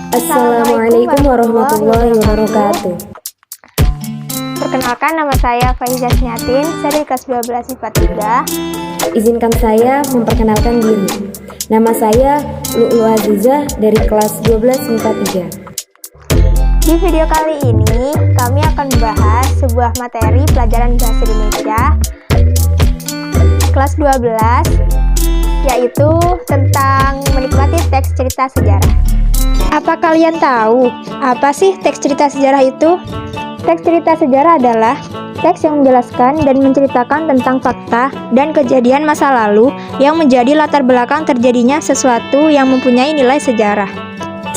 Assalamualaikum warahmatullahi wabarakatuh. Perkenalkan, nama saya Faiza Sniatin, saya dari kelas 12 IPA 3. Izinkan saya memperkenalkan diri. Nama saya Lu'lu Aziza dari kelas 12 IPA 3. Di video kali ini, kami akan membahas sebuah materi pelajaran bahasa Indonesia kelas 12, yaitu tentang menikmati teks cerita sejarah. Apa kalian tahu apa sih teks cerita sejarah itu? Teks cerita sejarah adalah teks yang menjelaskan dan menceritakan tentang fakta dan kejadian masa lalu yang menjadi latar belakang terjadinya sesuatu yang mempunyai nilai sejarah.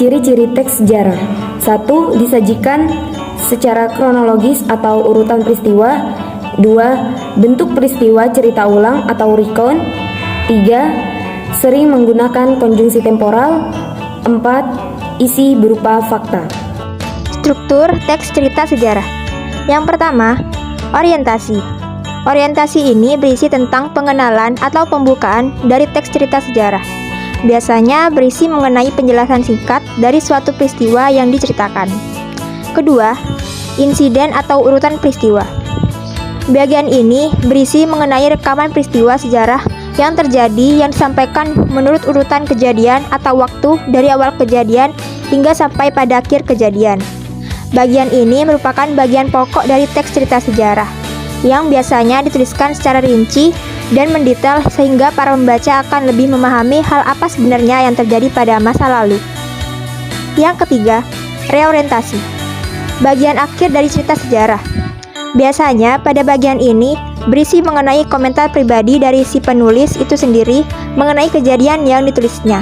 Ciri-ciri teks sejarah. 1. Disajikan secara kronologis atau urutan peristiwa. 2. Bentuk peristiwa cerita ulang atau recount. 3. Sering menggunakan konjungsi temporal. 4. Isi berupa fakta. Struktur teks cerita sejarah. Yang pertama, orientasi. Orientasi ini berisi tentang pengenalan atau pembukaan dari teks cerita sejarah. Biasanya berisi mengenai penjelasan singkat dari suatu peristiwa yang diceritakan. Kedua, insiden atau urutan peristiwa. Bagian ini berisi mengenai rekaman peristiwa sejarah yang terjadi yang disampaikan menurut urutan kejadian atau waktu dari awal kejadian hingga sampai pada akhir kejadian. Bagian ini merupakan bagian pokok dari teks cerita sejarah yang biasanya dituliskan secara rinci dan mendetail sehingga para pembaca akan lebih memahami hal apa sebenarnya yang terjadi pada masa lalu. Yang ketiga, reorientasi. Bagian akhir dari cerita sejarah. Biasanya pada bagian ini berisi mengenai komentar pribadi dari si penulis itu sendiri mengenai kejadian yang ditulisnya.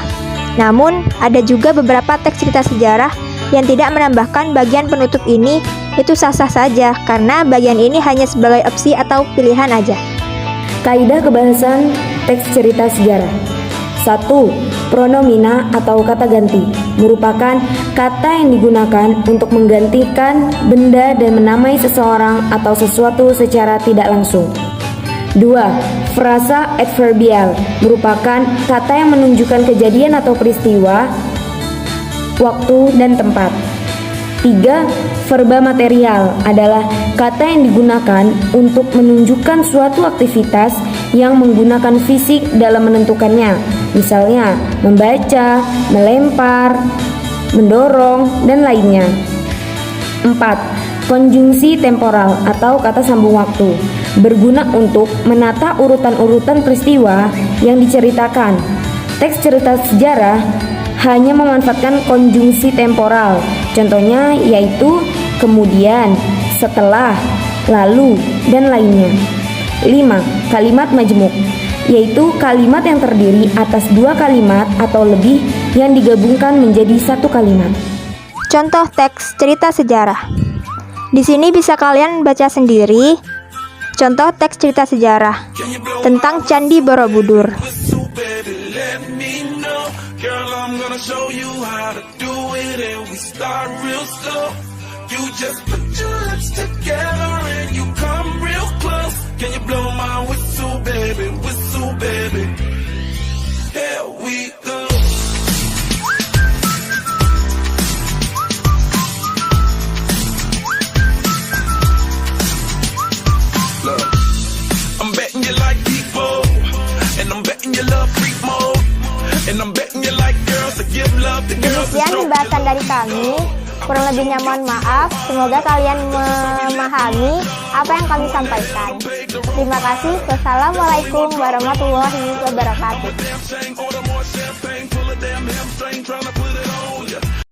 Namun, ada juga beberapa teks cerita sejarah yang tidak menambahkan bagian penutup ini. Itu sah-sah saja karena bagian ini hanya sebagai opsi atau pilihan aja. Kaidah kebahasan teks cerita sejarah. 1. Pronomina atau kata ganti merupakan kata yang digunakan untuk menggantikan benda dan menamai seseorang atau sesuatu secara tidak langsung. 2. Frasa adverbial merupakan kata yang menunjukkan kejadian atau peristiwa, waktu, dan tempat. 3. Verba material adalah kata yang digunakan untuk menunjukkan suatu aktivitas yang menggunakan fisik dalam menentukannya, misalnya membaca, melempar, mendorong, dan lainnya. 4. Konjungsi temporal atau kata sambung waktu berguna untuk menata urutan-urutan peristiwa yang diceritakan. Teks cerita sejarah hanya memanfaatkan konjungsi temporal. Contohnya yaitu kemudian, setelah, lalu, dan lainnya. 5. Kalimat majmuk, yaitu kalimat yang terdiri atas dua kalimat atau lebih yang digabungkan menjadi satu kalimat. Contoh teks cerita sejarah. Di sini bisa kalian baca sendiri. Contoh teks cerita sejarah tentang Candi Borobudur. Girl, I'm gonna show you how to do it, and we start real slow. You just put your lips together and you come real close. Can you blow my whistle, baby, whistle, baby? Here we go. Look, I'm betting you like people, and I'm betting you love freak mode. Demikian pembahasan dari kami. Kurang lebihnya mohon maaf. Semoga kalian memahami apa yang kami sampaikan. Terima kasih. Wassalamualaikum warahmatullahi wabarakatuh.